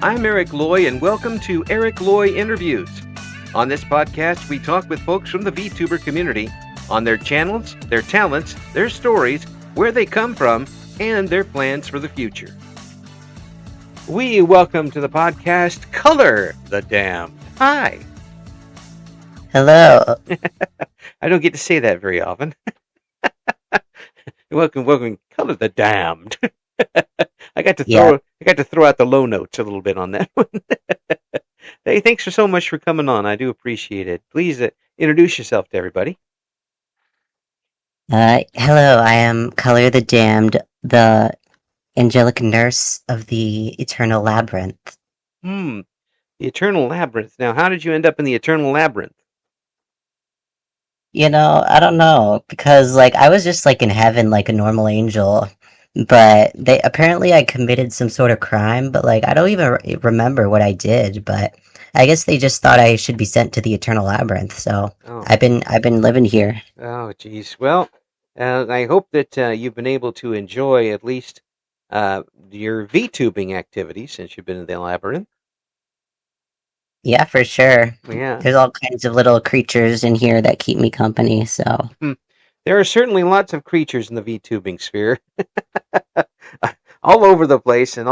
I'm Eric Loy, and welcome to Eric Loy Interviews. On this podcast, we talk with folks from the VTuber community on their channels, their talents, their stories, where they come from, and their plans for the future. We welcome to the podcast Kolor the Damned. Hi. Hello. I don't get to say that very often. welcome, Kolor the Damned. I got to throw out the low notes a little bit on that one. Hey, thanks so much for coming on. I do appreciate it. Please introduce yourself to everybody. Hello, I am Kolor the Damned, the angelic nurse of the Eternal Labyrinth. The Eternal Labyrinth. Now, how did you end up in the Eternal Labyrinth? I don't know, because, I was just, in heaven like a normal angel, but I committed some sort of crime, but, I don't even remember what I did, but I guess they just thought I should be sent to the Eternal Labyrinth, so I've been living here. Oh, geez. Well, I hope that you've been able to enjoy at least your VTubing activities since you've been in the labyrinth. Yeah, for sure. Yeah. There's all kinds of little creatures in here that keep me company, so... There are certainly lots of creatures in the VTubing sphere. All over the place, and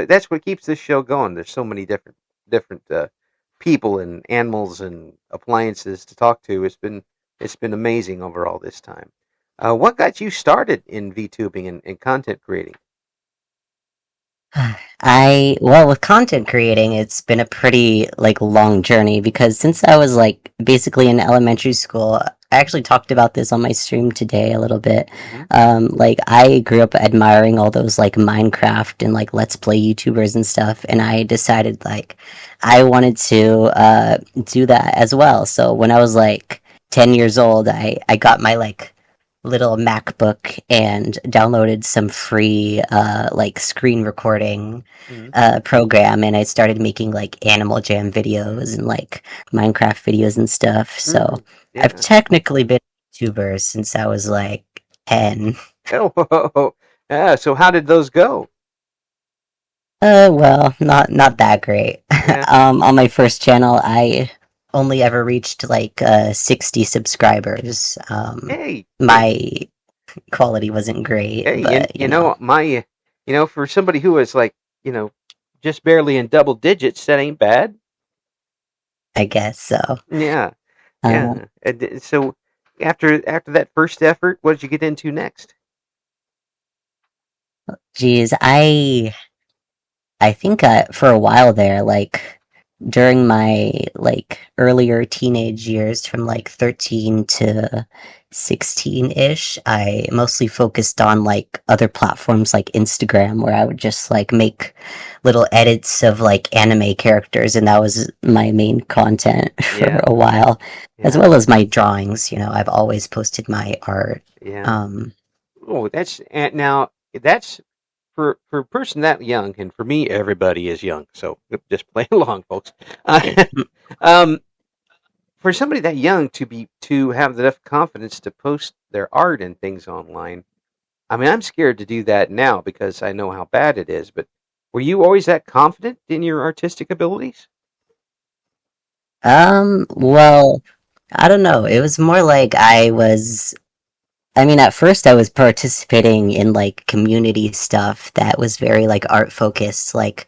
that's what keeps this show going. There's so many different people and animals and appliances to talk to. It's been amazing over all this time. What got you started in VTubing and content creating? With content creating, it's been a pretty, long journey, because since I was, basically in elementary school, I actually talked about this on my stream today a little bit. I grew up admiring all those, Minecraft and, Let's Play YouTubers and stuff, and I decided, I wanted to, do that as well. So when I was, 10 years old, I got my, little MacBook and downloaded some free screen recording program, and I started making Animal Jam videos and Minecraft videos and stuff. So I've technically been a YouTuber since I was 10. Oh, yeah. So how did those go? Well, not that great. Yeah. On my first channel, I only ever reached 60 subscribers. Hey, my quality wasn't great. Hey, but, for somebody who was just barely in double digits, that ain't bad. I guess so. Yeah, yeah. So after that first effort, what did you get into next? Geez, I think for a while there, during my earlier teenage years, from 13 to 16-ish, I mostly focused on other platforms like Instagram, where I would just make little edits of anime characters, and that was my main content for a while, as well as my drawings. I've always posted my art. That's for a person that young, and for me, everybody is young, so just play along, folks. For somebody that young to have enough confidence to post their art and things online, I mean, I'm scared to do that now because I know how bad it is. But were you always that confident in your artistic abilities? Well, I don't know. It was more at first I was participating in community stuff that was very art focused, the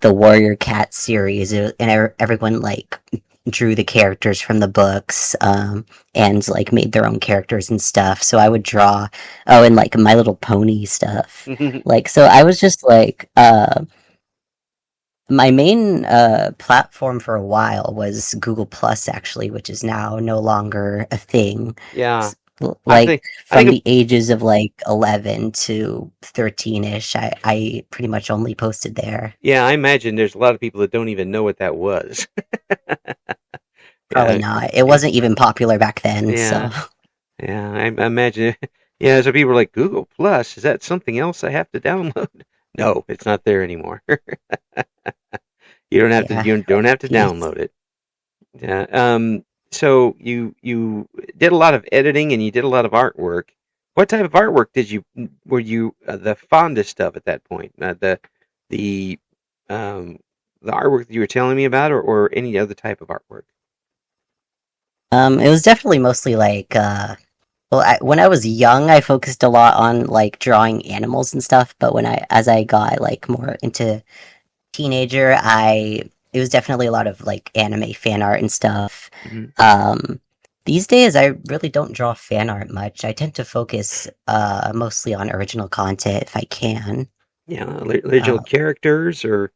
Warrior Cat series, and everyone drew the characters from the books, and made their own characters and stuff. So I would draw, and My Little Pony stuff. So I was just my main platform for a while was Google Plus, actually, which is now no longer a thing. Yeah. From the ages of 11 to 13-ish, I pretty much only posted there. Yeah, I imagine there's a lot of people that don't even know what that was. Probably not. It wasn't even popular back then. Yeah. So. Yeah, I imagine. Yeah, so people are like, Google Plus, is that something else I have to download? No, it's not there anymore. You don't have to. You don't have to download it. Yeah. So you did a lot of editing and you did a lot of artwork. What type of artwork were you the fondest of at that point? The um, the artwork that you were telling me about, or any other type of artwork? It was definitely mostly like well, when I was young, I focused a lot on like drawing animals and stuff. But as I got like more into teenager, it was definitely a lot of like anime fan art and stuff. Hmm. Um, these days, I really don't draw fan art much. I tend to focus mostly on original content if I can. Yeah, original Uh, characters, or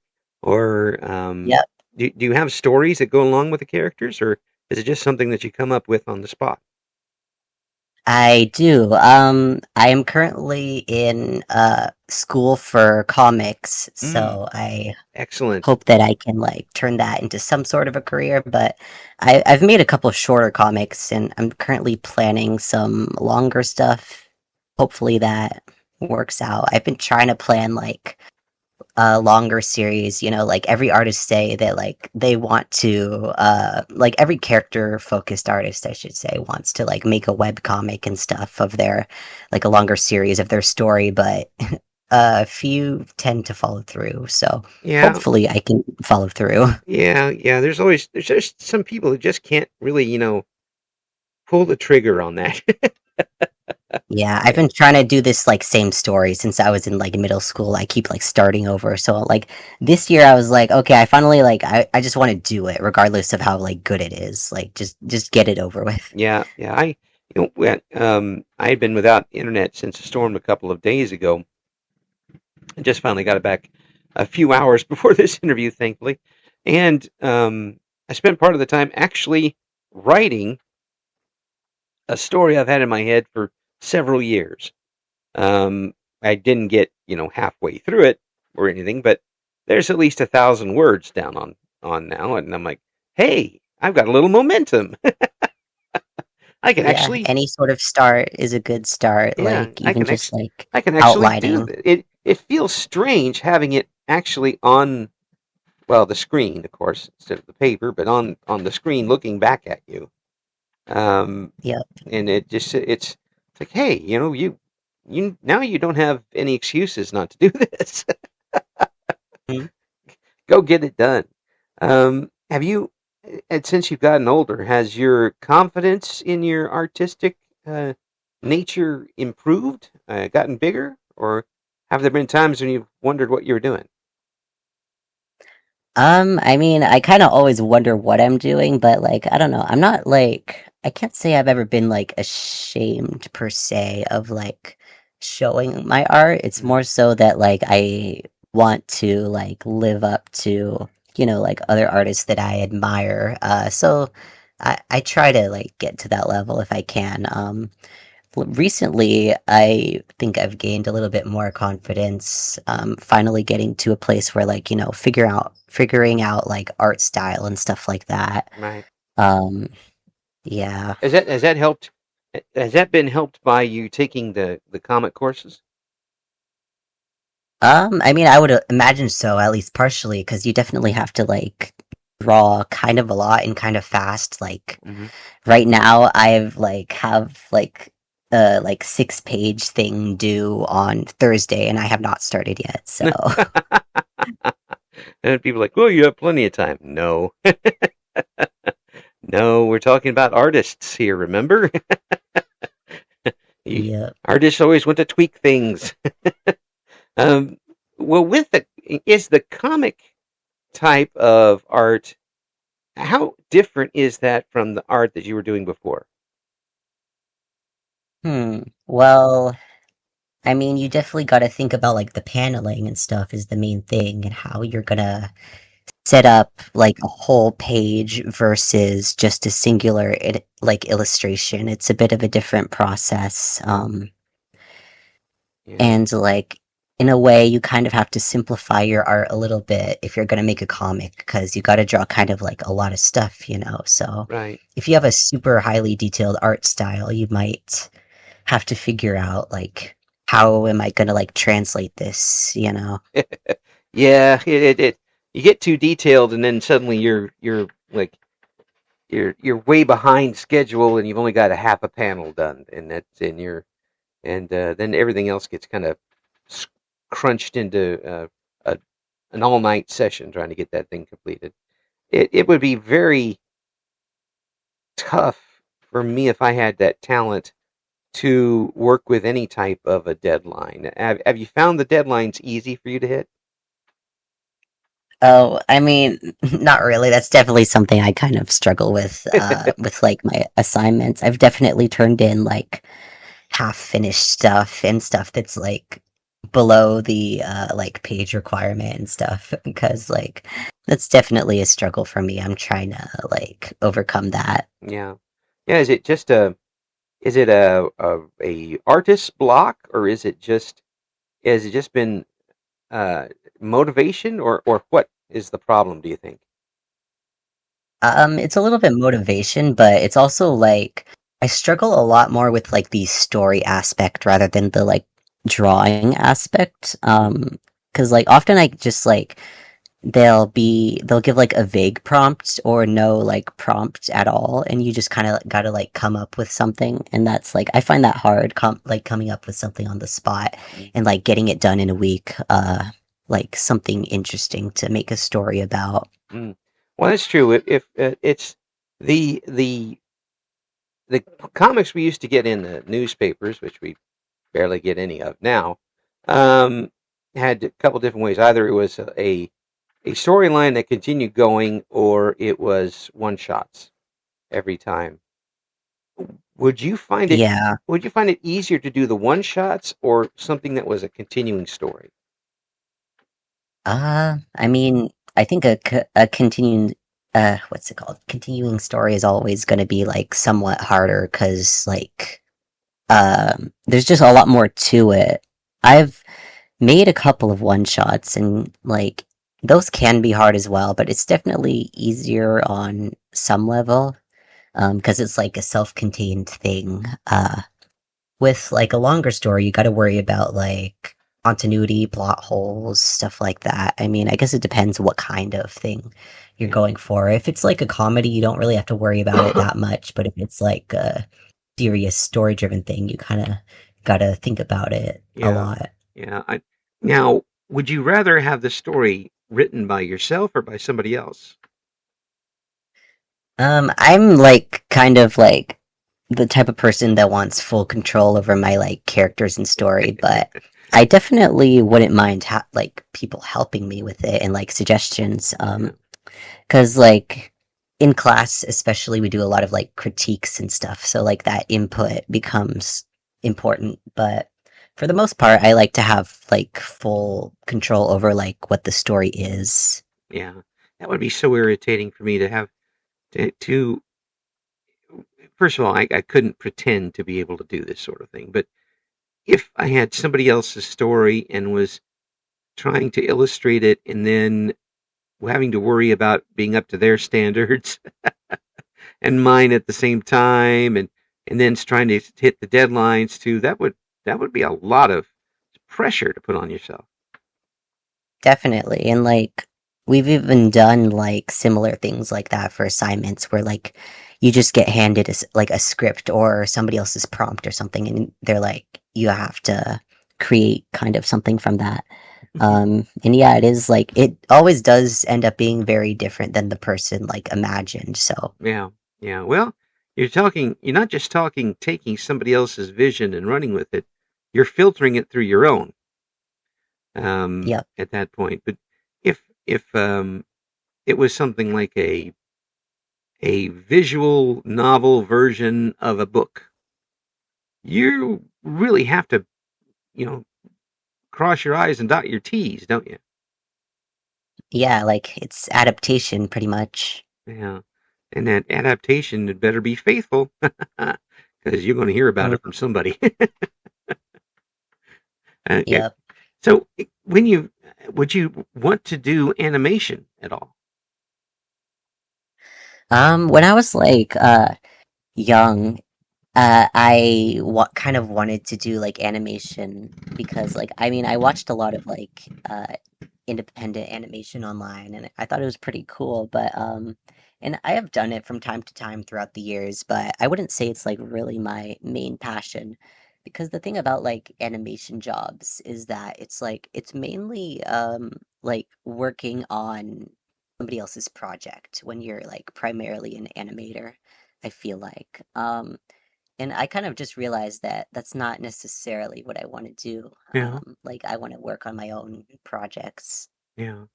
yep, do you have stories that go along with the characters, or is it just something that you come up with on the spot? I do. I am currently in school for comics, Mm, so I excellent. hope that I can like turn that into some sort of a career. But I've made a couple of shorter comics, and I'm currently planning some longer stuff. Hopefully that works out. I've been trying to plan like a longer series. Like every artist say that like they want to like every character focused artist, I should say, wants to like make a web comic and stuff of their like a longer series of their story, but a few tend to follow through. So Yeah, hopefully I can follow through. yeah. There's just some people that just can't really, pull the trigger on that. Yeah, I've been trying to do this like same story since I was in like middle school. I keep like starting over. So like this year I was like, okay, I finally like I just want to do it regardless of how like good it is. Like just get it over with. Yeah. I had been without internet since the storm a couple of days ago. I just finally got it back a few hours before this interview, thankfully. And I spent part of the time actually writing a story I've had in my head for several years. Um, I didn't get, halfway through it or anything, but there's at least 1,000 words down on now, and I'm like, hey, I've got a little momentum. I can Yeah, actually, any sort of start is a good start. yeah, Like even just like I can actually do outlining. that. It feels strange having it actually on, well, the screen, of course, instead of the paper, but on the screen looking back at you. Um, Yep. and it's like, hey, you now you don't have any excuses not to do this. Mhm. Go get it done. Have you, and since you've gotten older, has your confidence in your artistic uh, nature improved, gotten bigger, or have there been times when you've wondered what you were doing? I mean, I kind of always wonder what I'm doing, but like, I don't know. I'm not like, I can't say I've ever been like ashamed per se of like showing my art. It's Mhm. more so that like I want to like live up to, like other artists that I admire. So I try to like get to that level if I can. Recently, I think I've gained a little bit more confidence, finally getting to a place where like, figuring out like art style and stuff like that. Right. Um, yeah. Has that helped? Has that been helped by you taking the comic courses? I mean, I would imagine so, at least partially, because you definitely have to like draw kind of a lot and kind of fast. Like Hmm. right now, I've like have like 6-page thing due on Thursday, and I have not started yet. So And people are like, well, you have plenty of time. No, no, we're talking about artists here. Remember, you, yeah. artists always want to tweak things. Um, well, is the comic type of art, how different is that from the art that you were doing before? Well, I mean, you definitely got to think about like the paneling and stuff is the main thing, and how you're gonna set up like a whole page versus just a singular like illustration. It's a bit of a different process. Yeah, And like in a way, you kind of have to simplify your art a little bit if you're gonna make a comic because you got to draw kind of like a lot of stuff. So right. if you have a super highly detailed art style, you might have to figure out like how am I gonna like translate this? Yeah, you get too detailed, and then suddenly you're like you're way behind schedule, and you've only got a half a panel done, and that's in your and then everything else gets kind of crunched into a an all night session trying to get that thing completed. It would be very tough for me if I had that talent to work with any type of a deadline. Have you found the deadlines easy for you to hit? Oh, I mean, not really. That's definitely something I kind of struggle with like my assignments. I've definitely turned in like half finished stuff and stuff that's like below the like page requirement and stuff because like that's definitely a struggle for me. I'm trying to like overcome that. Yeah, yeah. Is it just a artist block, or is it just has it just been uh, motivation, or what is the problem? Do you think? It's a little bit motivation, but it's also like I struggle a lot more with like the story aspect rather than the like drawing aspect. Because like often I just like they'll give like a vague prompt or no like prompt at all, and you just kind of gotta like come up with something, and that's like I find that hard, like coming up with something on the spot Mm. and like getting it done in a week. Like something interesting to make a story about. Mm. Well, that's true. If it's the the the comics we used to get in the newspapers, which we barely get any of now, um, had a couple different ways. Either it was a storyline that continued going, or it was one shots every time. Would you find it Yeah. would you find it easier to do the one shots or something that was a continuing story? I mean, I think a continuing what's it called? Continuing story is always going to be like somewhat harder because like there's just a lot more to it. I've made a couple of one shots and like those can be hard as well, but it's definitely easier on some level because it's like a self-contained thing. With like a longer story, you got to worry about like continuity, plot holes, stuff like that. I mean, I guess it depends what kind of thing you're Yeah. going for. If it's like a comedy, you don't really have to worry about it that much. But if it's like a serious story driven thing, you kind of got to think about it a Yeah. lot. Yeah. Now, would you rather have the story written by yourself or by somebody else? I'm like kind of like the type of person that wants full control over my like characters and story, but I definitely wouldn't mind like people helping me with it and like suggestions. Yeah. Because like in class, especially, we do a lot of like critiques and stuff, so like that input becomes important. But for the most part, I like to have like full control over like what the story is. Yeah. That would be so irritating for me to have to first of all, I couldn't pretend to be able to do this sort of thing. But if I had somebody else's story and was trying to illustrate it and then having to worry about being up to their standards and mine at the same time and then trying to hit the deadlines too, that would be a lot of pressure to put on yourself. Definitely. And like we've even done like similar things like that for assignments where like you just get handed like a script or somebody else's prompt or something and they're like you have to create kind of something from that. And yeah, it is like it always does end up being very different than the person like imagined. So, Yeah. Yeah. Well, you're not just talking taking somebody else's vision and running with it. You're filtering it through your own yep. at that point. But if it was something like a visual novel version of a book, you really have to, you know, cross your I's and dot your T's, don't you? Yeah, like it's adaptation pretty much. Yeah. And that adaptation had better be faithful because you're going to hear about it from Mhm. somebody. Yeah. Yep. So, when you would you want to do animation at all? When I was like young, kind of wanted to do like animation because like I mean I watched a lot of like independent animation online and I thought it was pretty cool, but and I have done it from time to time throughout the years, but I wouldn't say it's like really my main passion because the thing about like animation jobs is that it's like it's mainly like working on somebody else's project when you're like primarily an animator, I feel like. And I kind of just realized that that's not necessarily what I want to do. Yeah, Like I want to work on my own projects. yeah,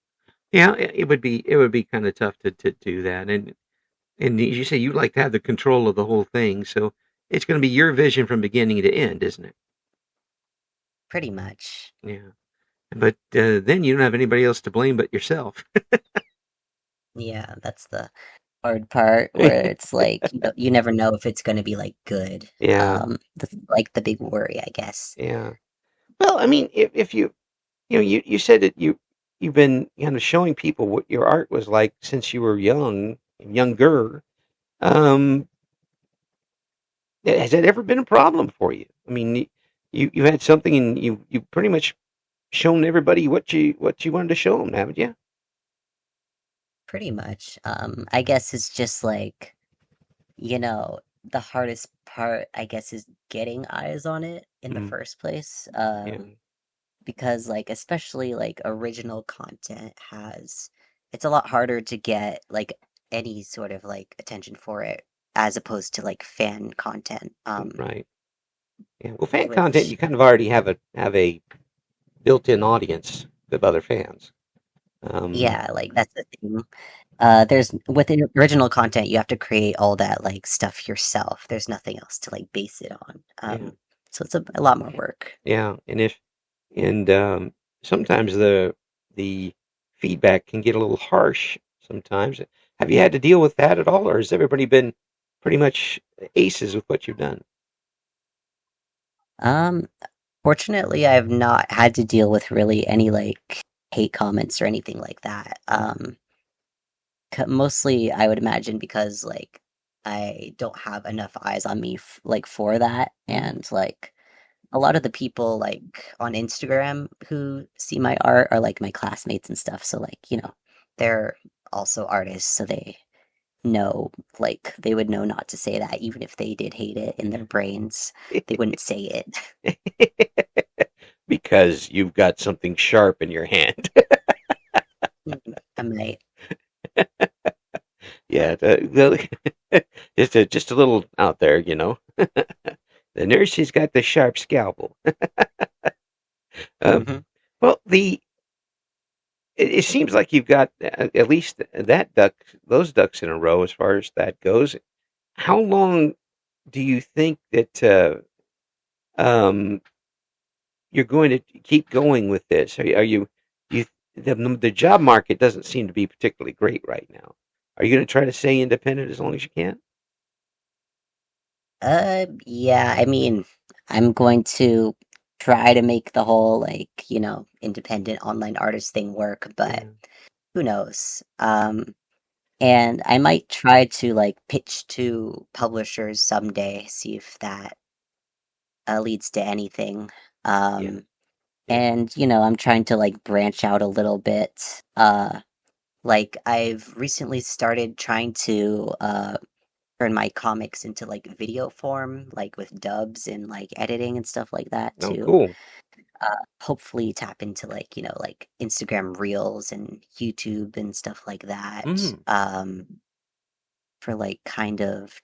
yeah. It would be kind of tough to do that, and you say you like to have the control of the whole thing, so it's going to be your vision from beginning to end, isn't it? Pretty much. Yeah. But then you don't have anybody else to blame but yourself. Yeah, that's the hard part where it's like you never know if it's going to be like good. Yeah, That's like the big worry, I guess. yeah. Well, I mean, if you said that you've been kind of showing people what your art was like since you were younger. Um, has that ever been a problem for you? I mean, you had something and you pretty much shown everybody what you wanted to show them, haven't you? Pretty much. I guess it's just like, the hardest part, I guess, is getting eyes on it in the Mm, first place. yeah. Because like especially like original content has it's a lot harder to get like any sort of like attention for it as opposed to like fan content. Right. Yeah. Well, fan content, Which you kind of already have a built-in audience of other fans. Um, yeah, like that's the thing. There's within original content you have to create all that like stuff yourself. There's nothing else to like base it on. yeah, So it's a lot more work. yeah, and sometimes the feedback can get a little harsh. Sometimes, have you had to deal with that at all, or has everybody been pretty much aces with what you've done? Um, Fortunately, I've not had to deal with really any like hate comments or anything like that. Mostly I would imagine because like I don't have enough eyes on me like for that, Mm. and like a lot of the people like on Instagram who see my art are like my classmates and stuff. So like they're also artists, so they know like they would know not to say that even if they did hate it in their brains, they wouldn't say it. Because you've got something sharp in your hand. I'm like, Yeah, just a little out there. The nurse has got the sharp scalpel. Um, hmm well, it seems like you've got at least those ducks in a row as far as that goes. How long do you think that um, you're going to keep going with this? You the job market doesn't seem to be particularly great right now. Are you going to try to stay independent as long as you can? Yeah, I mean, I'm going to try to make the whole like, independent online artist thing work, but Yeah, who knows? And I might try to like pitch to publishers someday, see if that leads to anything. yeah, Um, yeah. and I'm trying to like branch out a little bit. Like I've recently started trying to turn my comics into like video form, like with dubs and like editing and stuff like that Oh, to cool. hopefully tap into like, like Instagram Reels and YouTube and stuff like that. Mm, For like kind of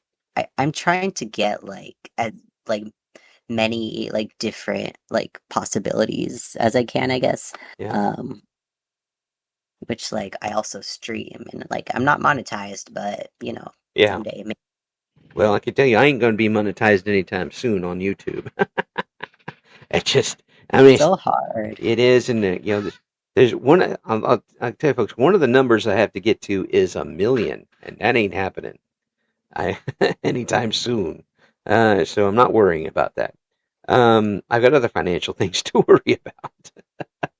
I'm trying to get like as like many like different like possibilities as I can, I guess. yeah, Um, which like I also stream and like I'm not monetized, but yeah. someday Well, I can tell you, I ain't going to be monetized anytime soon on YouTube. It just, I mean, so hard. it is, and there's one. I'll tell you, folks, one of the numbers I have to get to is 1 million, and that ain't happening. I anytime soon. So I'm not worrying about that. I've got other financial things to worry about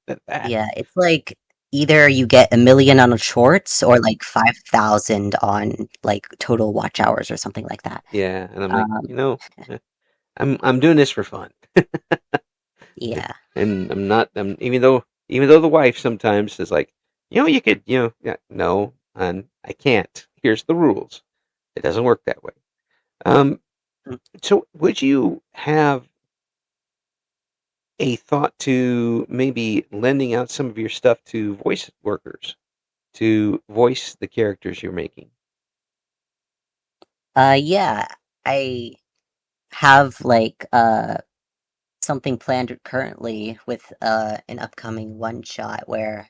than that. Yeah, it's like either you get 1 million on shorts or like 5,000 on like total watch hours or something like that. Yeah, and I'm like, Um, I'm doing this for fun, yeah. and I'm not. Even though the wife sometimes is like, you could, yeah, no, and I can't. Here's the rules. It doesn't work that way. Um, Mm. so would you have a thought to maybe lending out some of your stuff to voice workers to voice the characters you're making? Yeah, I have like something planned currently with an upcoming one shot where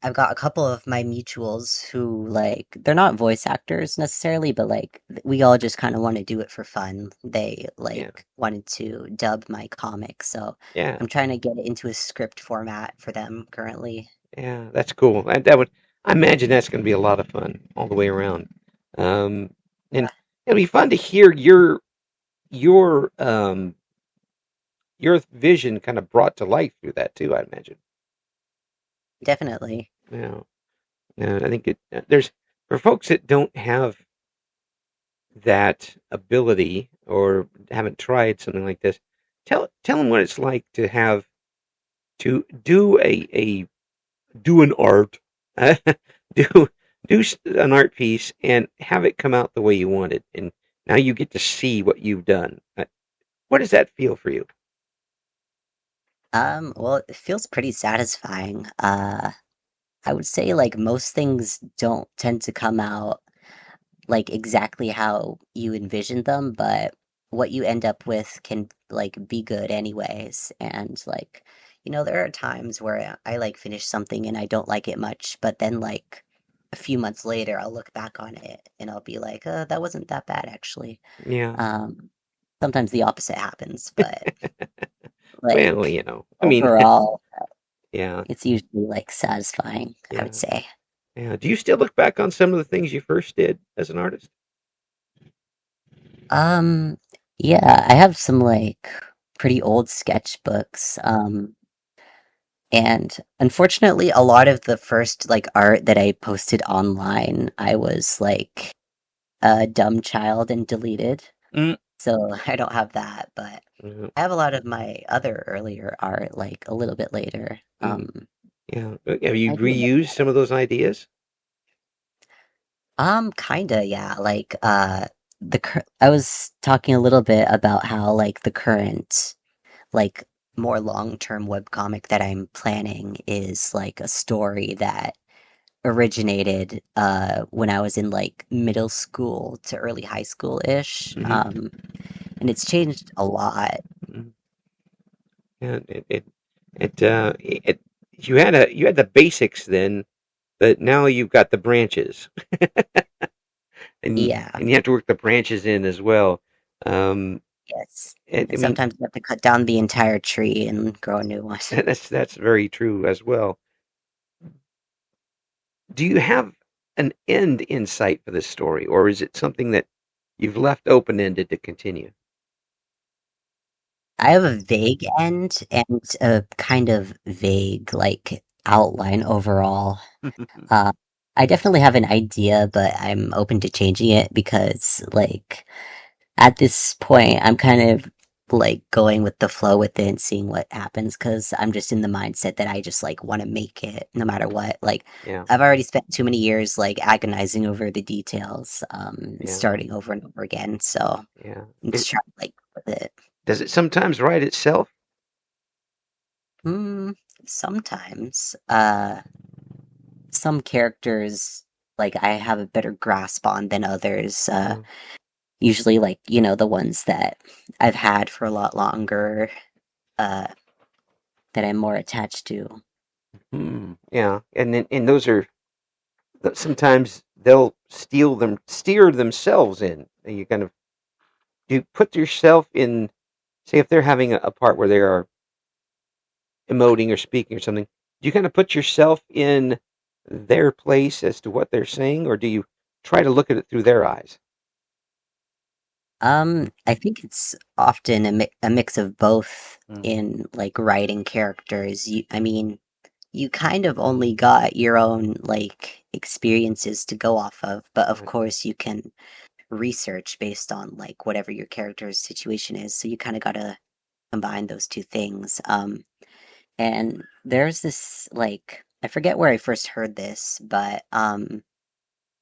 I've got a couple of my mutuals who like they're not voice actors necessarily, but like we all just kind of want to do it for fun. They Yeah, like wanted to dub my comic, so yeah, I'm trying to get it into a script format for them currently. yeah. That's cool. That would, I imagine that's going to be a lot of fun all the way around. Um, and it'll be fun to hear your your vision kind of brought to life through that too. I imagine. Definitely. Yeah, yeah. I think there's for folks that don't have that ability or haven't tried something like this. Tell them what it's like to have to do a do an art, do an art piece, and have it come out the way you want it, and now you get to see what you've done. What does that feel for you? Well, it feels pretty satisfying. I would say like most things don't tend to come out like exactly how you envisioned them, but what you end up with can like be good anyways. And like, there are times where I like finish something and I don't like it much, but then like a few months later, I'll look back on it and I'll be like, that wasn't that bad actually. Yeah. Um, Sometimes the opposite happens, but Well, like I mean, overall, yeah, it's usually like satisfying, I would yeah, say. yeah. Do you still look back on some of the things you first did as an artist? Um, yeah, I have some like pretty old sketchbooks. And unfortunately, a lot of the first like art that I posted online, I was like a dumb child and deleted. Mm, So I don't have that, but yeah, I have a lot of my other earlier art like a little bit later. mm, yeah. Have you I do have reused some of those ideas? kinda, yeah. Like I was talking a little bit about how like the current like more long-term webcomic that I'm planning is like a story that originated when I was in like middle school to early high school ish. Hmm. And it's changed a lot. Hmm. Yeah, it you had the basics then, but now you've got the branches, Yeah, and you have to work the branches in as well. Um, yes. and, I And mean, sometimes you have to cut down the entire tree and grow a new one. that's very true as well. Do you have an end in sight for this story, or is it something that you've left open ended to continue? I have a vague end and a kind of vague like outline overall. Uh, I definitely have an idea, but I'm open to changing it because, like, at this point, I'm kind of like going with the flow with it and seeing what happens because I'm just in the mindset that I just like want to make it no matter what. Like, Yeah, I've already spent too many years like agonizing over the details, and yeah, starting over and over again. So yeah. I'm just trying to like with it. Does it sometimes write itself? Hmm, sometimes, some characters like I have a better grasp on than others. Yeah. Usually, like, the ones that I've had for a lot longer, uh, that I'm more attached to. Hmm. Yeah, and those are sometimes they'll steer themselves in. And you kind of you put yourself in. Say if they're having a part where they are emoting or speaking or something, do you kind of put yourself in their place as to what they're saying, or do you try to look at it through their eyes? I think it's often a mix of both Mm, in like writing characters. I mean, you kind of only got your own like experiences to go off of, but of right. course you can research based on like whatever your character's situation is. So you kind of got to combine those two things. And there's this like I forget where I first heard this, but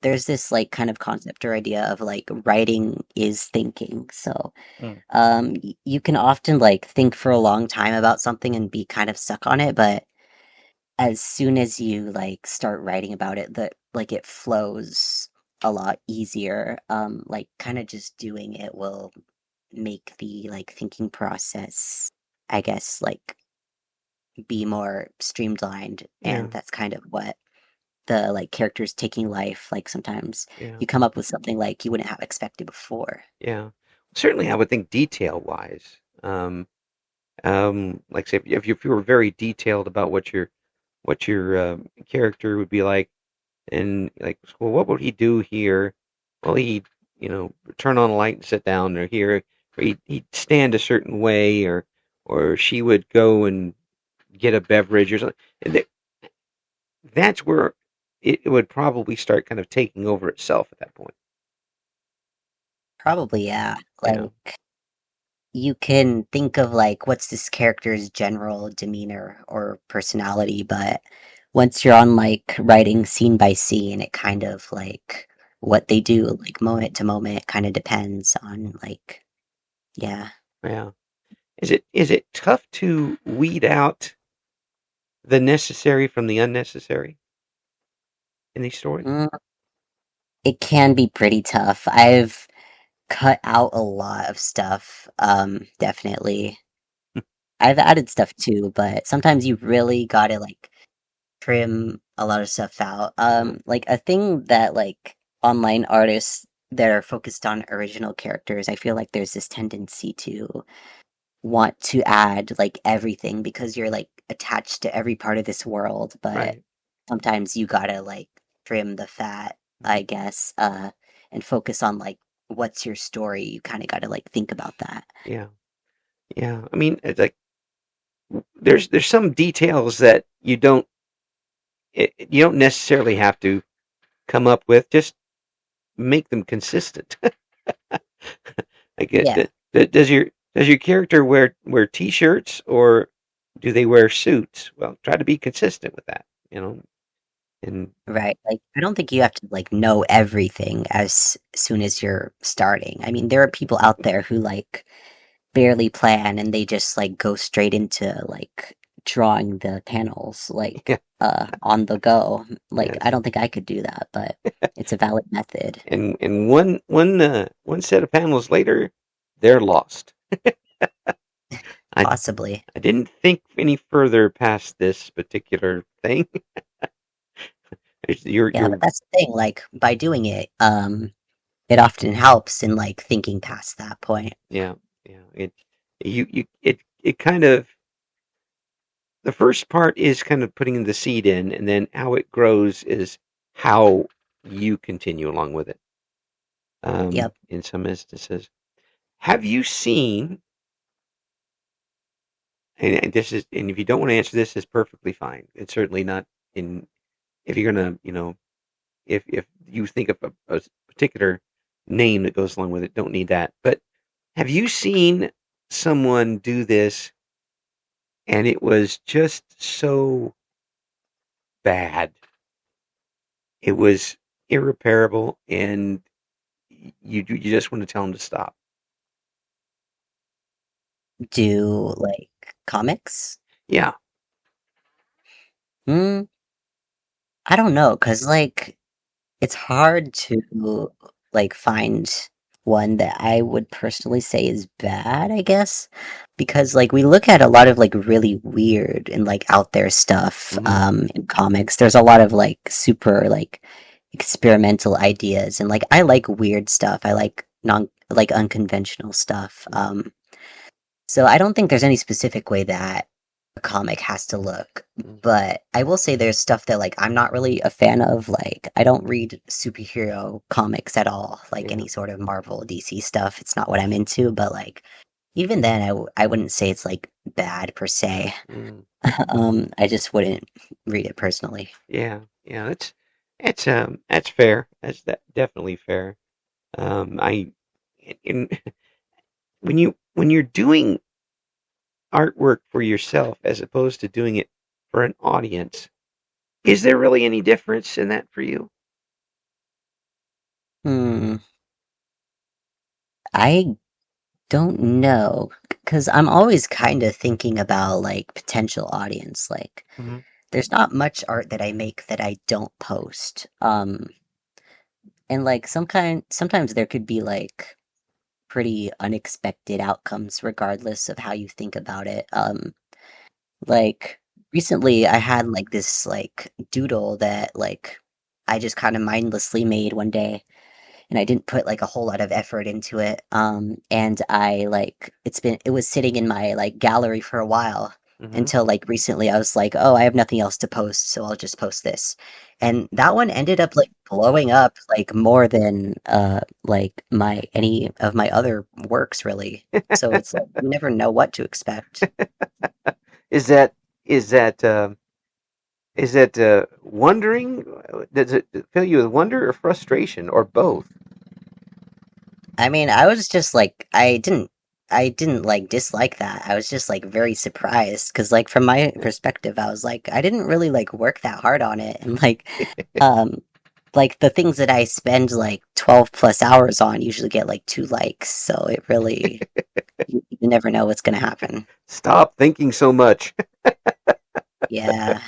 there's this like kind of concept or idea of like writing is thinking. So Mm. you can often like think for a long time about something and be kind of stuck on it, but as soon as you like start writing about it, the like it flows a lot easier. Like kind of just doing it will make the like thinking process, I guess, like be more streamlined, Yeah, and that's kind of what the like characters taking life, like sometimes yeah, you come up with something like you wouldn't have expected before. yeah. Certainly, I would think detail wise. Like say if you were very detailed about what your character would be like, and like, well, what would he do here? Well, he'd turn on a light and sit down, or here, or he'd stand a certain way, or she would go and get a beverage or something. And that's where it would probably start kind of taking over itself at that point. Probably, yeah. Yeah, Like you can think of like what's this character's general demeanor or personality, but once you're on like writing scene by scene, it kind of like what they do like moment to moment, it kind of depends on like yeah. yeah. Is it tough to weed out the necessary from the unnecessary in these stories? Mm, it can be pretty tough. I've cut out a lot of stuff, definitely. I've added stuff too, but sometimes you really gotta like trim a lot of stuff out. Mm, Like a thing that like online artists that are focused on original characters, I feel like there's this tendency to want to add like everything because you're like attached to every part of this world, but right. sometimes you gotta like trim the fat, I guess, and focus on like what's your story. You kind of gotta like think about that. Yeah, yeah. I mean, it's like there's some details that you don't necessarily have to come up with. Just make them consistent. Like Yeah, does your character wear t-shirts or do they wear suits? Well, try to be consistent with that, and right. Like I don't think you have to like know everything as soon as you're starting. I mean, there are people out there who like barely plan and they just like go straight into like drawing the panels like yeah, on the go. Like I yes. don't think I could do that, but it's a valid method. And one set of panels later, they're lost. I Possibly. I didn't think any further past this particular thing. Yeah, but You're that's the thing, like by doing it, it often helps in like thinking past that point. yeah, yeah. It kind of, the first part is kind of putting the seed in, and then how it grows is how you continue along with it. Yep. In some instances, have you seen? And this is, and if you don't want to answer this, is perfectly fine. It's certainly not in. If you're gonna, if you think of a particular name that goes along with it, don't need that. But have you seen someone do this and it was just so bad? It was irreparable, and you just want to tell them to stop. Do like comics? Yeah. Hmm, I don't know, cause like it's hard to like find one that I would personally say is bad, I guess, because like we look at a lot of like really weird and like out there stuff Hmm. in comics. There's a lot of like super like experimental ideas and like I like weird stuff. I like non like unconventional stuff. So I don't think there's any specific way that a comic has to look, but I will say there's stuff that like I'm not really a fan of. Like I don't read superhero comics at all, like Yeah. any sort of Marvel, DC stuff. It's not what I'm into, but like even then I wouldn't say it's like bad per se. Mm. I just wouldn't read it personally. Yeah. Yeah. That's fair. That's definitely fair. I in when you're doing artwork for yourself as opposed to doing it for an audience, is there really any difference in that for you? Hmm. I don't know, because I'm always kind of thinking about like potential audience. Like, Hmm. there's not much art that I make that I don't post. And like sometimes there could be like pretty unexpected outcomes regardless of how you think about it. Like recently I had like this like doodle that like I just kind of mindlessly made one day and I didn't put like a whole lot of effort into it. And I like it was sitting in my like gallery for a while Hmm. until like recently I was like, oh, I have nothing else to post, so I'll just post this. And that one ended up like blowing up like more than like my any of my other works really. So it's like you never know what to expect. Is that is that is that wondering? Does it fill you with wonder or frustration or both? I mean, I was just like I didn't like dislike that. I was just like very surprised because like from my perspective, I was like I didn't really like work that hard on it and um like the things that I spend like 12 plus hours on usually get like 2 likes. So it really you never know what's gonna happen. Stop thinking so much. Yeah.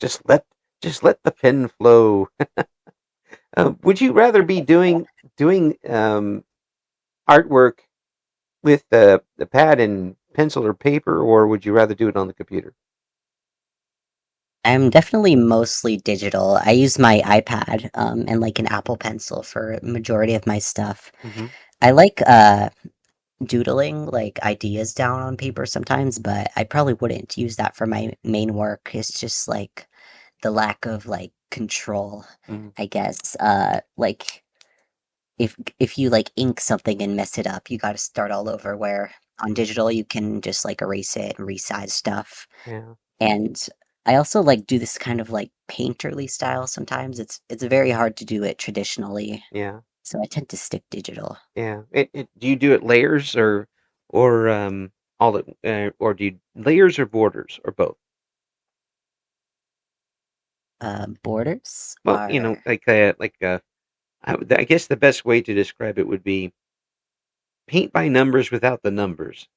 just let just let the pen flow. Would you rather be doing artwork with the pad and pencil or paper, or would you rather do it on the computer? I'm definitely mostly digital. I use my iPad and like an Apple Pencil for majority of my stuff. Hmm. I like doodling like ideas down on paper sometimes, but I probably wouldn't use that for my main work. It's just like the lack of like control, Hmm. I guess. Like if you like ink something and mess it up, you got to start all over. Where on digital you can just like erase it and resize stuff. Yeah, And I also like do this kind of like painterly style sometimes. It's very hard to do it traditionally, yeah, so I tend to stick digital. yeah. Do you do it layers or all at or do you layers or borders or both? Borders Well, are I guess the best way to describe it would be paint by numbers without the numbers,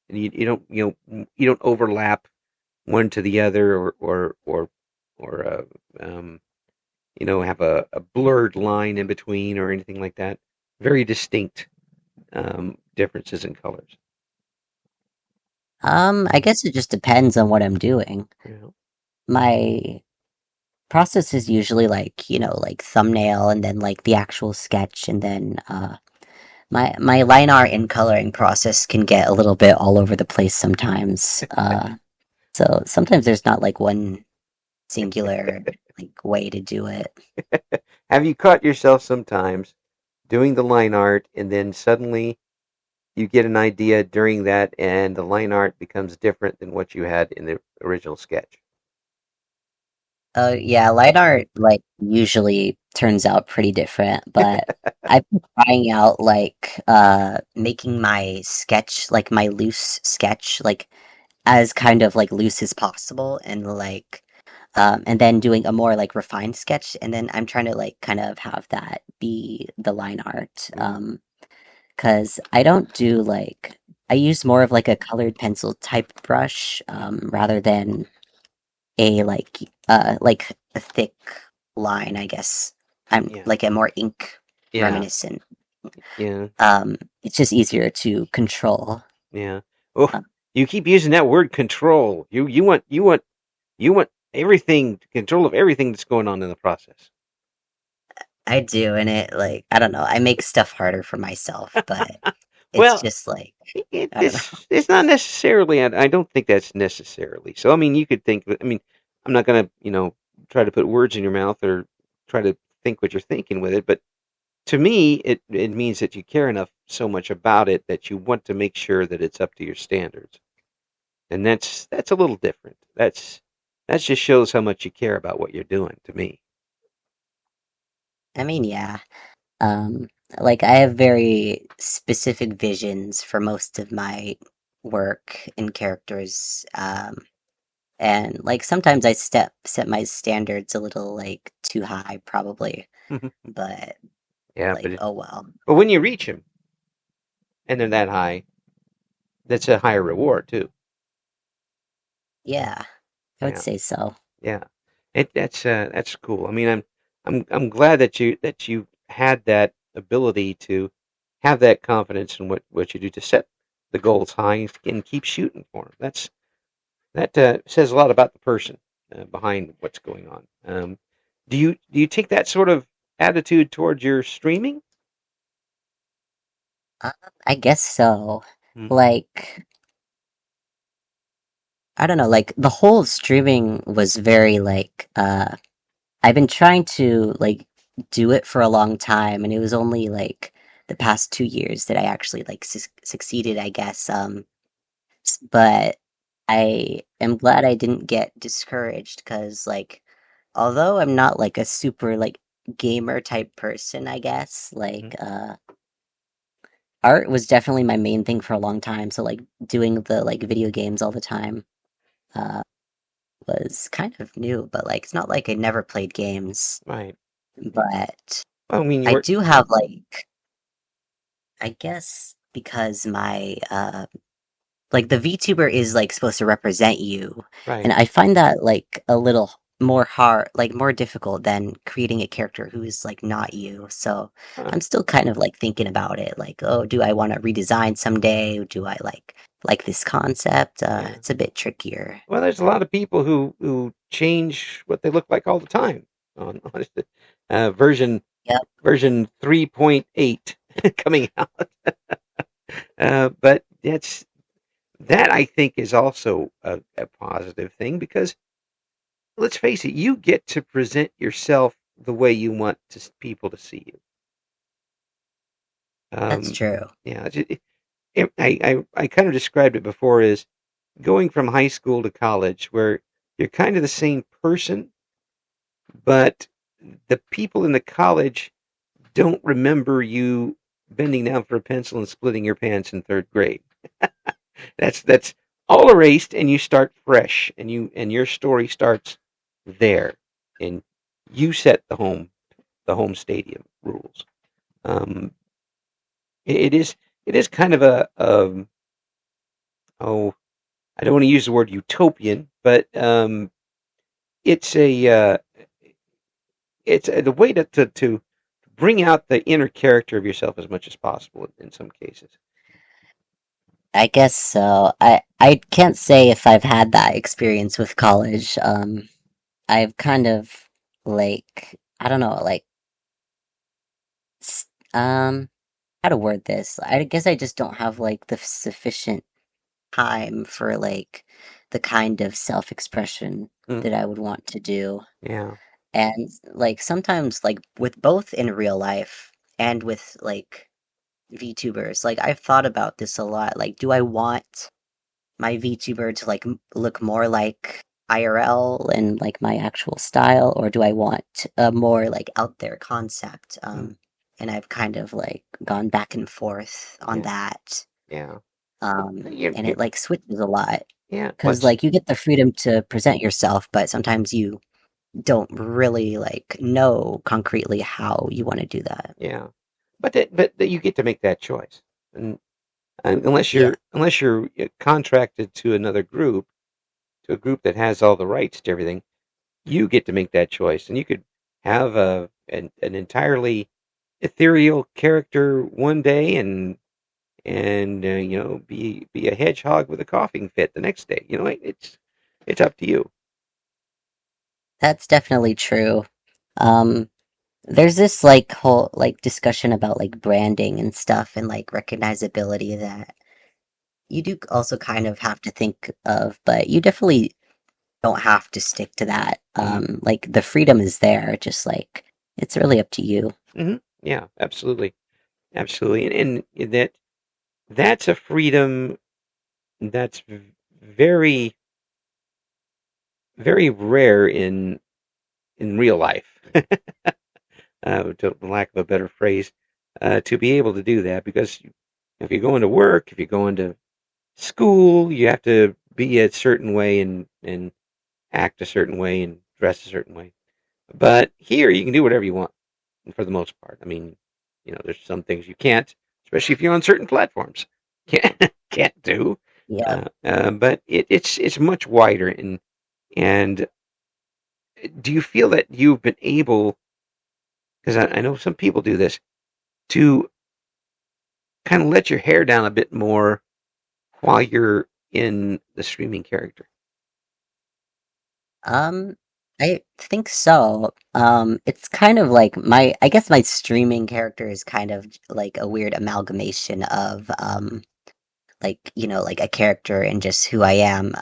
and you don't overlap one to the other or um, have a blurred line in between or anything like that. Very distinct differences in colors. I guess it just depends on what I'm doing. Yeah. My process is usually like, like thumbnail and then like the actual sketch and then my line art and coloring process can get a little bit all over the place sometimes. So sometimes there's not like one singular like way to do it. Have you caught yourself sometimes doing the line art and then suddenly you get an idea during that and the line art becomes different than what you had in the original sketch? Yeah, line art like usually turns out pretty different, but I've been trying out like making my sketch like my loose sketch like as kind of like loose as possible and then doing a more like refined sketch and then I'm trying to like kind of have that be the line art. Mm, 'Cause I don't do like I use more of like a colored pencil type brush rather than a like a thick line, I guess. I'm yeah, like a more ink yeah, reminiscent. yeah, It's just easier to control. yeah. Oh, Uh, you keep using that word control. You want everything control of everything that's going on in the process. I do, and it like I don't know. I make stuff harder for myself, but it's Well, just like I don't know. it's not necessarily. I don't think that's necessarily. So I mean, you could think. I mean, I'm not gonna try to put words in your mouth or try to think what you're thinking with it. But to me, it means that you care enough so much about it that you want to make sure that it's up to your standards, and that's a little different. That just shows how much you care about what you're doing. To me. I mean, yeah. Um, like I have very specific visions for most of my work and characters. And like sometimes I set my standards a little like too high, probably. But Yeah, Like, oh well. but when you reach them and they're that high, that's a higher reward too. Yeah, I would Yeah, say so. yeah. That's cool. I mean, I'm glad that you had that ability to have that confidence in what you do to set the goals high and keep shooting for them. That says a lot about the person behind what's going on. Do you take that sort of attitude towards your streaming? Uh, I guess so. Mm-hmm. Like, I don't know, like the whole streaming was very like I've been trying to like do it for a long time and it was only like the past 2 years that I actually like succeeded, I guess. But I am glad I didn't get discouraged because like although I'm not like a super like gamer type person, I guess, Mm-hmm. like art was definitely my main thing for a long time. So like doing the like video games all the time uh was kind of new, but like it's not like I never played games, Right. but Well, I mean, you I were do have like I guess because my like the VTuber is like supposed to represent you, and right. I find that like a little more hard, like more difficult than creating a character who is like not you. So Huh. I'm still kind of like thinking about it, like, oh, do I want to redesign someday? Do I like this concept? Yeah. It's a bit trickier. Well, there's a lot of people who change what they look like all the time on version Yep, version 3.8 coming out. But that I think is also a positive thing because let's face it, you get to present yourself the way you want people to see you. that's Um, true. yeah, I kind of described it before as going from high school to college, where you're kind of the same person, but the people in the college don't remember you bending down for a pencil and splitting your pants in third grade. That's all erased, and you start fresh, and your story starts there, and you set the home stadium rules. Um, it is kind of oh, I don't want to use the word utopian, but it's the way to bring out the inner character of yourself as much as possible in some cases. I guess so. I can't say if I've had that experience with college. I've kind of like I don't know, like s- um how to word this. I guess I just don't have like the sufficient time for like the kind of self-expression Mm, that I would want to do. yeah. And like sometimes like with both in real life and with like VTubers, like I've thought about this a lot. Like, do I want my VTuber to like look more like IRL and like my actual style, or do I want a more like out there concept? Mm, And I've kind of like gone back and forth on yeah. that. Yeah. You, And you, it like switches a lot yeah. because like you get the freedom to present yourself, but sometimes you don't really like know concretely how you want to do that. Yeah. But you get to make that choice, and unless Yeah, you're contracted to a group that has all the rights to everything, you get to make that choice, and you could have an entirely ethereal character one day, and be a hedgehog with a coughing fit the next day. It's up to you. that's definitely true. Um, There's this like whole like discussion about like branding and stuff and like recognizability that you do also kind of have to think of, but you definitely don't have to stick to that. Hmm. Like the freedom is there, just like it's really up to you. Hmm. Yeah, absolutely, absolutely, and that's a freedom that's very very rare in real life. To lack of a better phrase, to be able to do that, because if you're going to work, if you're going to school, you have to be a certain way and act a certain way and dress a certain way. But here, you can do whatever you want for the most part. I mean, there's some things you can't, especially if you're on certain platforms, can't do. Yeah. But it's much wider. And do you feel that you've been able, because I know some people do this, to kind of let your hair down a bit more while you're in the streaming character? Um, I think so. It's kind of like I guess my streaming character is kind of like a weird amalgamation of, like, like a character and just who I am.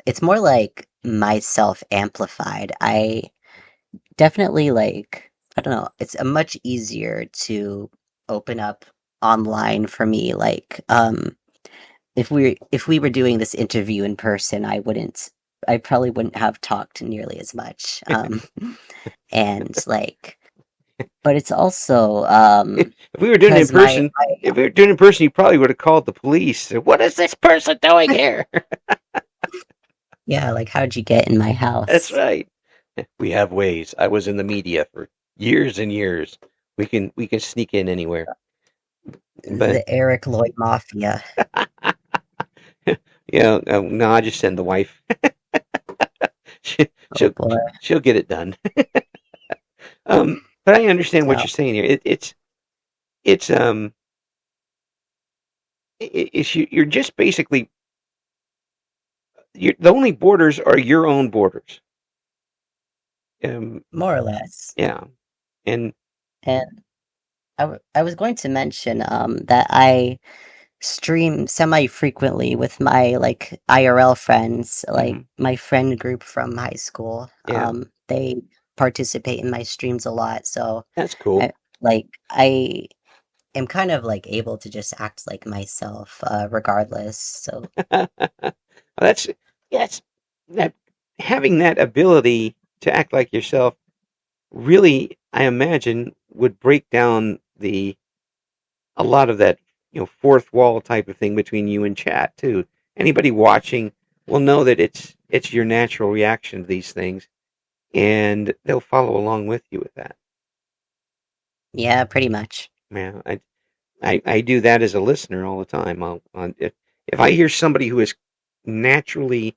It's more like myself amplified. I definitely like, I don't know, it's a much easier to open up online for me. Like, if we were doing this interview in person, I probably wouldn't have talked nearly as much. And like, but it's also If we were doing it in because person, if we were doing it in person, you probably would have called the police. What is this person doing here? yeah, like how'd you get in my That's house? right. We have ways. I was in the media for years and years. We can sneak in anywhere. But The Eric Lloyd Mafia. no, I just send the wife. she, Oh she'll boy. she'll get it done. But I understand what So you're saying here. It's you're just basically the only borders are your own borders. Um, more or less. yeah, and And I was going to mention that I stream semi frequently with my like IRL friends, like mhm, my friend group from high school. yeah, They participate in my streams a lot, so that's cool. I am kind of like able to just act like myself, regardless. So That's yes, that having that ability to act like yourself really, I imagine, would break down the a lot of that fourth wall type of thing between you and chat too. Anybody watching will know that it's your natural reaction to these things, and they'll follow along with you with that. yeah, pretty much. Man, I do that as a listener all the time. If I hear somebody who is naturally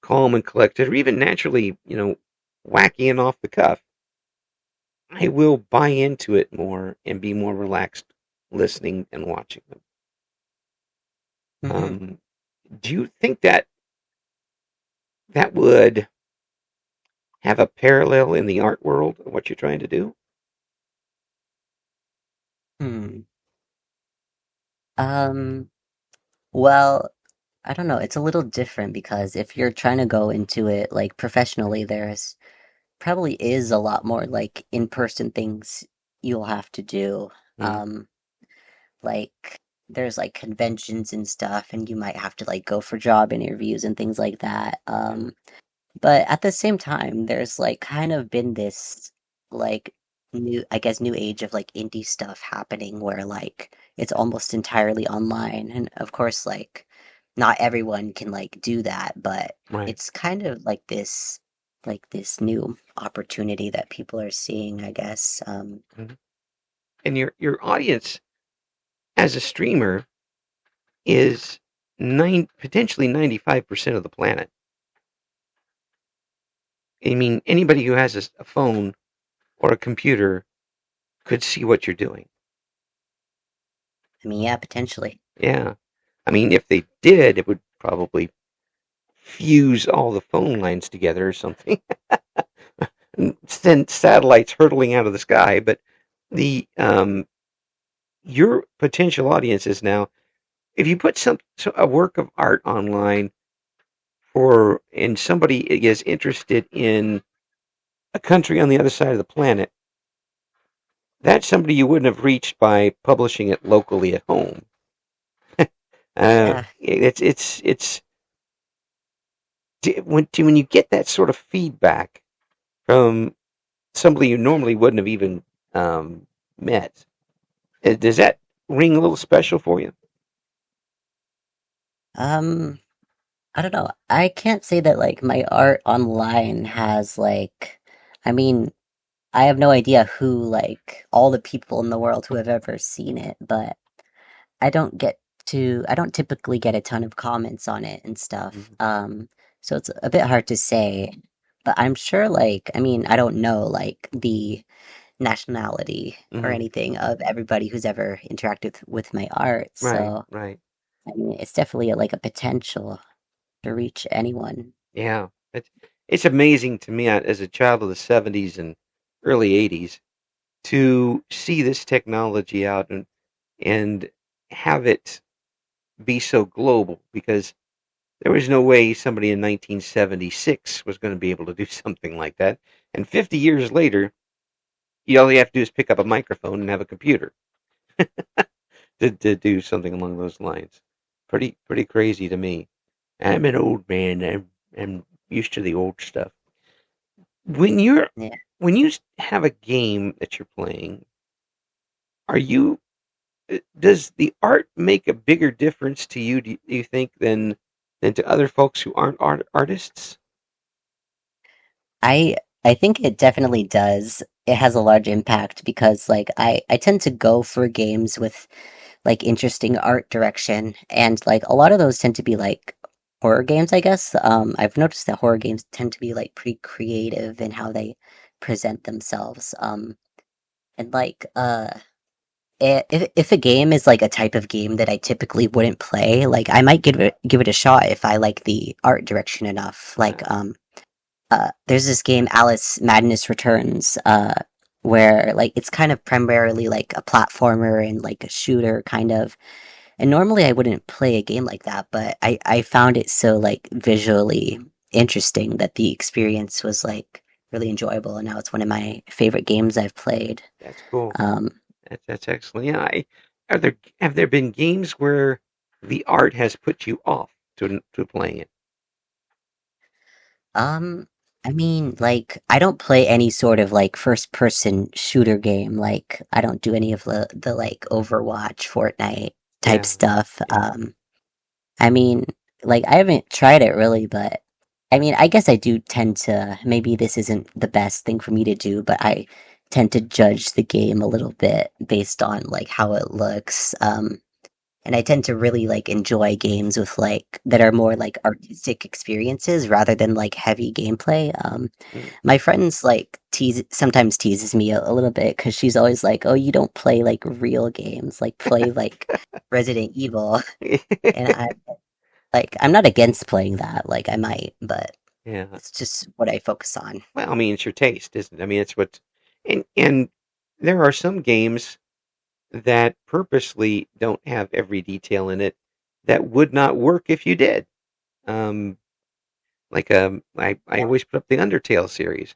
calm and collected, or even naturally, wacky and off the cuff, I will buy into it more and be more relaxed listening and watching them. Hmm. Um, do you think that that would have a parallel in the art world of what you're trying to do? Hmm. Um. Well, I don't know. It's a little different because if you're trying to go into it like professionally, there's probably is a lot more like in-person things you'll have to do. Mm, Like there's like conventions and stuff, and you might have to like go for job interviews and things like that. yeah, But at the same time, there's like kind of been this like I guess, new age of like indie stuff happening where like it's almost entirely online. And of course, like not everyone can like do that, but right. it's kind of like this new opportunity that people are seeing, I guess. Mhm. And your audience as a streamer is potentially 95% of the planet. I mean, anybody who has a phone or a computer could see what you're doing. I mean, yeah, potentially. Yeah. I mean, if they did, it would probably fuse all the phone lines together or something and send satellites hurtling out of the sky. But the your potential audience is now, if you put a work of art online and somebody is interested in a country on the other side of the planet, that's somebody you wouldn't have reached by publishing it locally at home. Yeah. It's when you get that sort of feedback from somebody you normally wouldn't have even um, met, does that ring a little special for you? Um, I don't know. I can't say that like my art online has like, I mean, I have no idea who, like, all the people in the world who have ever seen it, but I don't get I don't typically get a ton of comments on it and stuff. Mhm. So it's a bit hard to say, but I'm sure, like, I mean, I don't know, like, the nationality or Mhm. anything of everybody who's ever interacted with my art. Right, So, right. I mean, it's definitely like a potential to reach anyone. Yeah. It's amazing to me as a child of the 70s and early 80s to see this technology out and have it be so global because there was no way somebody in 1976 was going to be able to do something like that. And 50 years later, all you have to do is pick up a microphone and have a computer to do something along those lines. Pretty crazy to me. I'm an old man. I'm used to the old stuff. When you're Yeah. when you have a game that you're playing, are you does the art make a bigger difference to you? Do you think than to other folks who aren't artists? I I think it definitely does. It has a large impact because like I tend to go for games with like interesting art direction and like a lot of those tend to be like horror games, I guess. I've noticed that horror games tend to be like pretty creative in how they present themselves. And like if a game is like a type of game that I typically wouldn't play, like I might give it a shot if I like the art direction enough. Yeah, There's this game, Alice Madness Returns, where like it's kind of primarily like a platformer and like a shooter kind of. And normally I wouldn't play a game like that, but I found it so like visually interesting that the experience was like really enjoyable, and now it's one of my favorite games I've played. that's cool. Um, That's excellent. Yeah, have there been games where the art has put you off to playing it? Um, I mean, like, I don't play any sort of like first person shooter game. Like, I don't do any of the like Overwatch, Fortnite type Yeah, stuff. yeah. I mean, like, I haven't tried it really, but I mean, I guess I do tend to, maybe this isn't the best thing for me to do, but I tend to judge the game a little bit based on like how it looks. And I tend to really like enjoy games with like that are more like artistic experiences rather than like heavy gameplay. Mm. My friends like sometimes teases me a little bit because she's always like, "Oh, you don't play like real games, like play like Resident Evil," and I'm not against playing that. Like I might, but Yeah. it's just what I focus on. Well, I mean, it's your taste, isn't it? I mean, it's what, and there are some games that purposely don't have every detail in it that would not work if you did. Um, I Yeah, always put up the Undertale series.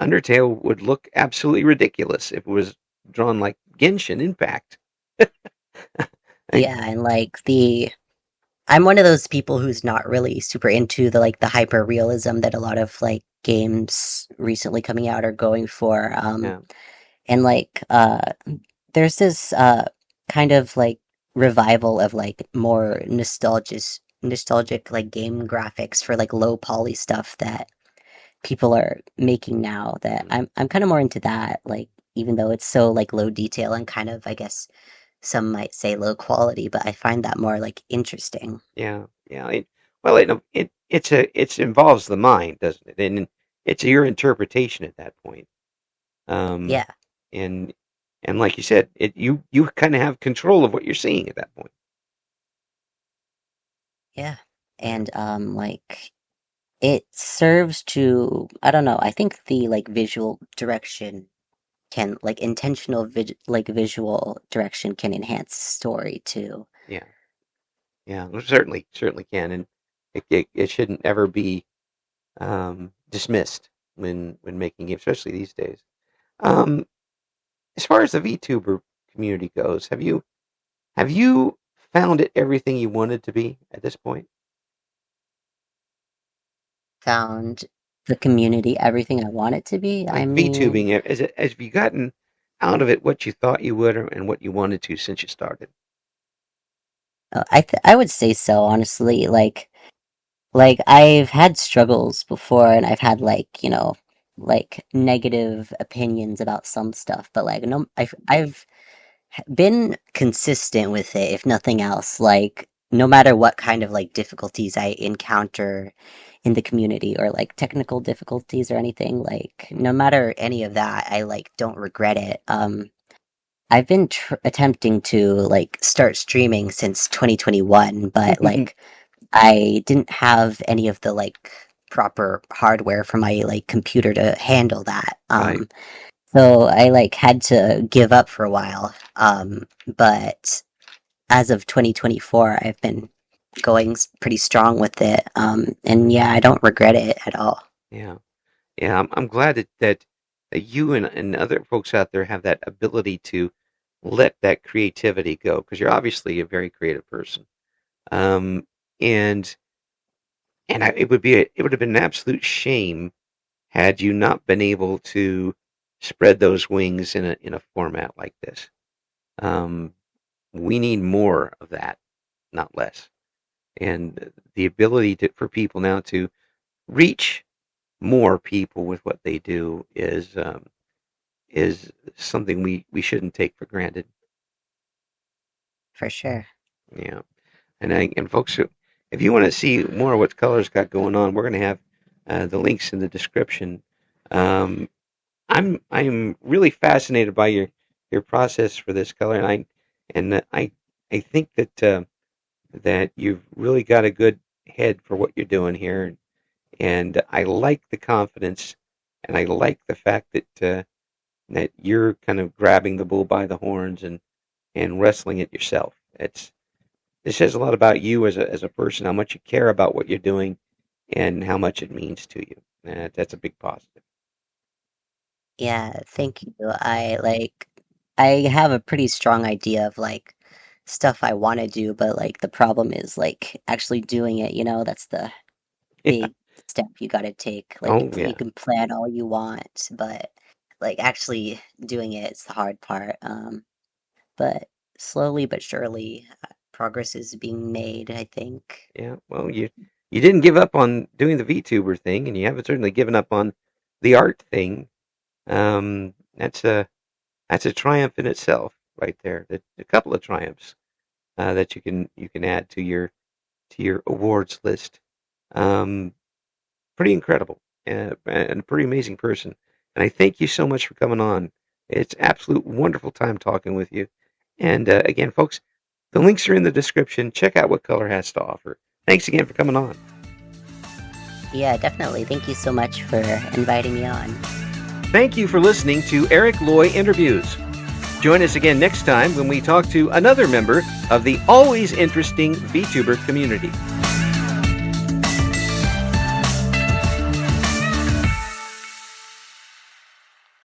Undertale would look absolutely ridiculous if it was drawn like Genshin Impact. I, yeah, and like the I'm one of those people who's not really super into the like the hyper realism that a lot of like games recently coming out are going for. yeah, And like there's this kind of like revival of like more nostalgic like game graphics for like low poly stuff that people are making now that mm, I'm kind of more into that, like even though it's so like low detail and kind of I guess some might say low quality, but I find that more like interesting. yeah, yeah. Well, it involves the mind, doesn't it? And it's your interpretation at that point. Um, Yeah, and like you said, you kind of have control of what you're seeing at that point. yeah. Yeah, And like it serves to, I don't know, I think the like visual direction can like intentional like visual direction can enhance story too. yeah, yeah. Well, certainly can, and it shouldn't ever be dismissed when making games, especially these days. Um, as far as the VTuber community goes, have you found it everything you wanted to be at this point? Found the community everything I want it to be. I Like mean, VTubing, have you gotten out of it what you thought you would and what you wanted to since you started? I would say so honestly. Like, I've had struggles before, and I've had like, you know, like negative opinions about some stuff, but like no, I've been consistent with it, if nothing else. Like no matter what kind of like difficulties I encounter in the community or like technical difficulties or anything, like no matter any of that, I like don't regret it. I've been attempting to like start streaming since 2021, but like I didn't have any of the like proper hardware for my like computer to handle that. Right. So I like had to give up for a while. But as of 2024, I've been going pretty strong with it. And yeah, I don't regret it at all. Yeah. Yeah. I'm glad that you and other folks out there have that ability to let that creativity go, because you're obviously a very creative person. Um, and it would have been an absolute shame had you not been able to spread those wings in a format like this. Um, we need more of that, not less. And the ability for people now to reach more people with what they do is something we shouldn't take for granted. For sure. Yeah. And folks, if you want to see more of what Kolor's got going on, we're going to have the links in the description. Um, I'm really fascinated by your process for this, Kolor, and I think that you've really got a good head for what you're doing here, and I like the confidence, and I like the fact that you're kind of grabbing the bull by the horns and wrestling it yourself. This says a lot about you as a person, how much you care about what you're doing, and how much it means to you. That's a big positive. Yeah, thank you. I have a pretty strong idea of like stuff I want to do, but like the problem is like actually doing it, that's the Yeah. big step you got to take. Like Oh you yeah. can plan all you want, but like actually doing it is the hard part. But slowly but surely, progress is being made, I think. Yeah. Well, you didn't give up on doing the VTuber thing, and you haven't certainly given up on the art thing. That's a triumph in itself, right there. A couple of triumphs that you can add to your awards list. Um, Pretty incredible, and a pretty amazing person. And I thank you so much for coming on. It's absolute wonderful time talking with you. And again, folks, the links are in the description. Check out what Kolor has to offer. Thanks again for coming on. Yeah, definitely. Thank you so much for inviting me on. Thank you for listening to Eric Loy Interviews. Join us again next time when we talk to another member of the always interesting VTuber community.